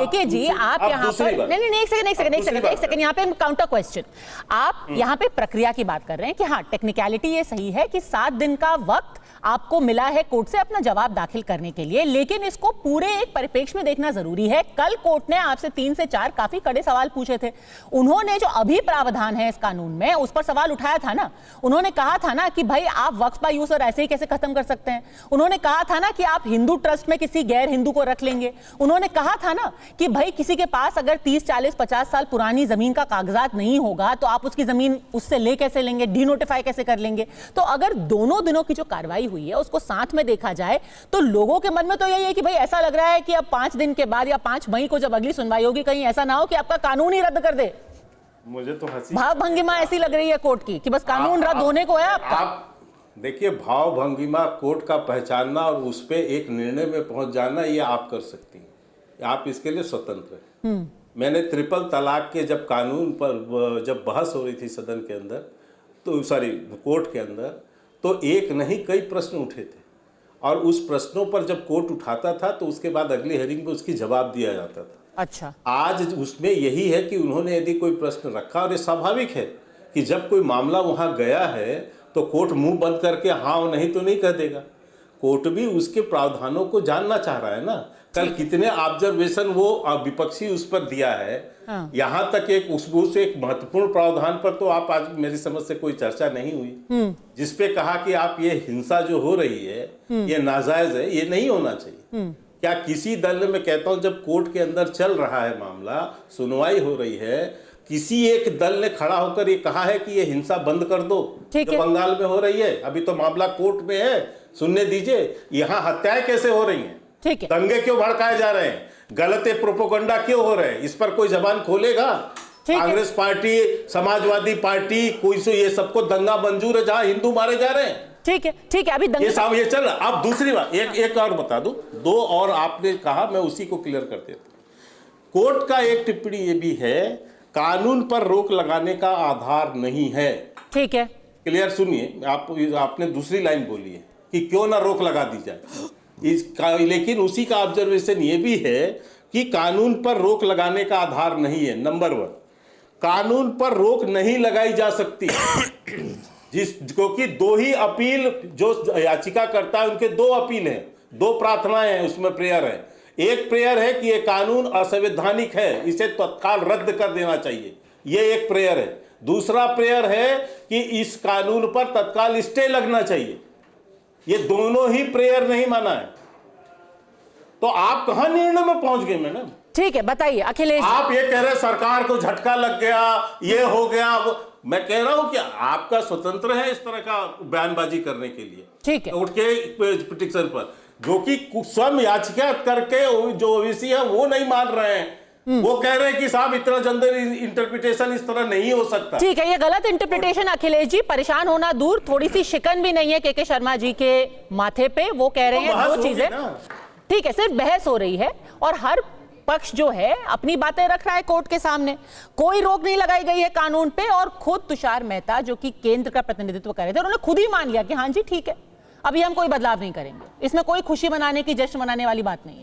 केके जी, आप यहाँ पर नहीं, एक सेकंड यहाँ पे काउंटर क्वेश्चन। आप यहाँ पे प्रक्रिया की बात कर रहे हैं कि हाँ, टेक्निकलिटी ये सही है कि 7 दिन का वक्त आपको मिला है कोर्ट से अपना जवाब दाखिल करने के लिए, लेकिन इसको पूरे एक परिप्रेक्ष्य में देखना जरूरी है। कल कोर्ट ने आपसे 3 से 4 काफी कड़े सवाल पूछे थे। उन्होंने जो अभी प्रावधान है इस कानून में, उस पर सवाल उठाया था ना। उन्होंने कहा था ना कि भाई आप वक्फ बाय यूज और ऐसे ही कैसे खत्म कर सकते हैं। उन्होंने कहा था ना कि आप हिंदू ट्रस्ट में किसी गैर हिंदू को रख लेंगे। उन्होंने कहा था ना कि भाई किसी के पास अगर 30, 40, 50 साल पुरानी जमीन का कागजात नहीं होगा तो आप उसकी जमीन उससे ले कैसे लेंगे, डीनोटिफाई कैसे कर लेंगे। तो अगर दोनों दिनों की जो कार्रवाई हुई है उसको साथ में देखा जाए तो लोगों के मन में तो यही है कि भाई ऐसा लग रहा है कि अब 5 दिन के बाद या 5 मई को जब अगली सुनवाई होगी, कहीं ऐसा ना हो कि आपका कानून ही रद्द कर दे। मुझे तो हंसी भाव भंगिमा ऐसी लग रही है कोर्ट की कि बस कानून रद्द होने को है आपका। आप देखिए, भाव भंगिमा कोर्ट का पहचानना और उस पर एक निर्णय में पहुंच जाना, ये आप कर सकती हैं, आप इसके लिए स्वतंत्र हैं। मैंने ट्रिपल तलाक के जब कानून पर जब बहस हो रही थी सदन के अंदर, तो सॉरी कोर्ट के अंदर, तो एक नहीं कई प्रश्न उठे थे, और उस प्रश्नों पर जब कोर्ट उठाता था तो उसके बाद अगली हेयरिंग में उसकी जवाब दिया जाता था। अच्छा, आज उसमें यही है कि उन्होंने यदि कोई प्रश्न रखा, और ये स्वाभाविक है कि जब कोई मामला वहां गया है तो कोर्ट मुंह बंद करके हाँ और नहीं तो नहीं कह देगा। कोर्ट भी उसके प्रावधानों को जानना चाह रहा है ना। कल कितने ऑब्जर्वेशन वो विपक्षी उस पर दिया है। हाँ। यहाँ तक एक एक महत्वपूर्ण प्रावधान पर तो आप आज मेरी समझ से कोई चर्चा नहीं हुई, जिसपे कहा कि आप ये हिंसा जो हो रही है ये नाजायज है, ये नहीं होना चाहिए। क्या किसी दल में, कहता हूं, जब कोर्ट के अंदर चल रहा है मामला, सुनवाई हो रही है, किसी एक दल ने खड़ा होकर ये कहा है कि ये हिंसा बंद कर दो जो बंगाल में हो रही है? अभी तो मामला कोर्ट में है, सुनने दीजिए। यहाँ हत्याएं कैसे हो रही हैं, दंगे क्यों भड़काए जा रहे हैं, गलत प्रोपोगंडा क्यों हो रहे हैं, इस पर कोई जबान खोलेगा? कांग्रेस पार्टी, समाजवादी पार्टी, कोई से ये सबको दंगा मंजूर है जहां हिंदू मारे जा रहे हैं। ठीक है, अभी ये चल। अब दूसरी बात एक और बता दूं, 2 और आपने कहा, मैं उसी को क्लियर कर देता हूं। कोर्ट का एक टिप्पणी ये भी है, कानून पर रोक लगाने का आधार नहीं है। ठीक है, क्लियर सुनिए, आपने दूसरी लाइन बोली है कि क्यों ना रोक लगा दी जाए, लेकिन उसी का ऑब्जर्वेशन ये भी है कि कानून पर रोक लगाने का आधार नहीं है। नंबर 1, कानून पर रोक नहीं लगाई जा सकती क्योंकि 2 ही अपील, जो याचिका करता है उनके 2 अपील हैं, 2 प्रार्थनाएं हैं, उसमें प्रेयर है। एक प्रेयर है कि ये कानून असंवैधानिक है, इसे तत्काल रद्द कर देना चाहिए, ये एक प्रेयर है। दूसरा प्रेयर है कि इस कानून पर तत्काल स्टे लगना चाहिए। ये दोनों ही प्रेयर नहीं माना है, तो आप कहां निर्णय में पहुंच गए मैडम? ठीक है, बताइए अखिलेश। आप ये कह रहे सरकार को झटका लग गया, ये हो गया, मैं कह रहा हूं कि आपका स्वतंत्र है इस तरह का बयानबाजी करने के लिए। ठीक है, उठ के पिटिशन पर, जो कि स्वयं याचिका करके जो ओबीसी है वो नहीं मान रहे हैं, वो कह रहे हैं कि साहब इतना जल्दी इंटरप्रिटेशन इस तरह नहीं हो सकता। ठीक है, ये गलत इंटरप्रिटेशन। अखिलेश जी, परेशान होना दूर, थोड़ी सी शिकन भी नहीं है के शर्मा जी के माथे पे। वो कह रहे हैं 2 चीजें। ठीक है, सिर्फ बहस हो रही है और हर पक्ष जो है अपनी बातें रख रहा है कोर्ट के सामने। कोई रोक नहीं लगाई गई है कानून पे, और खुद तुषार मेहता जो कि केंद्र का प्रतिनिधित्व कर रहे थे, उन्होंने खुद ही मान लिया कि हाँ जी ठीक है, अभी हम कोई बदलाव नहीं करेंगे। इसमें कोई खुशी मनाने की, जश्न मनाने वाली बात नहीं है।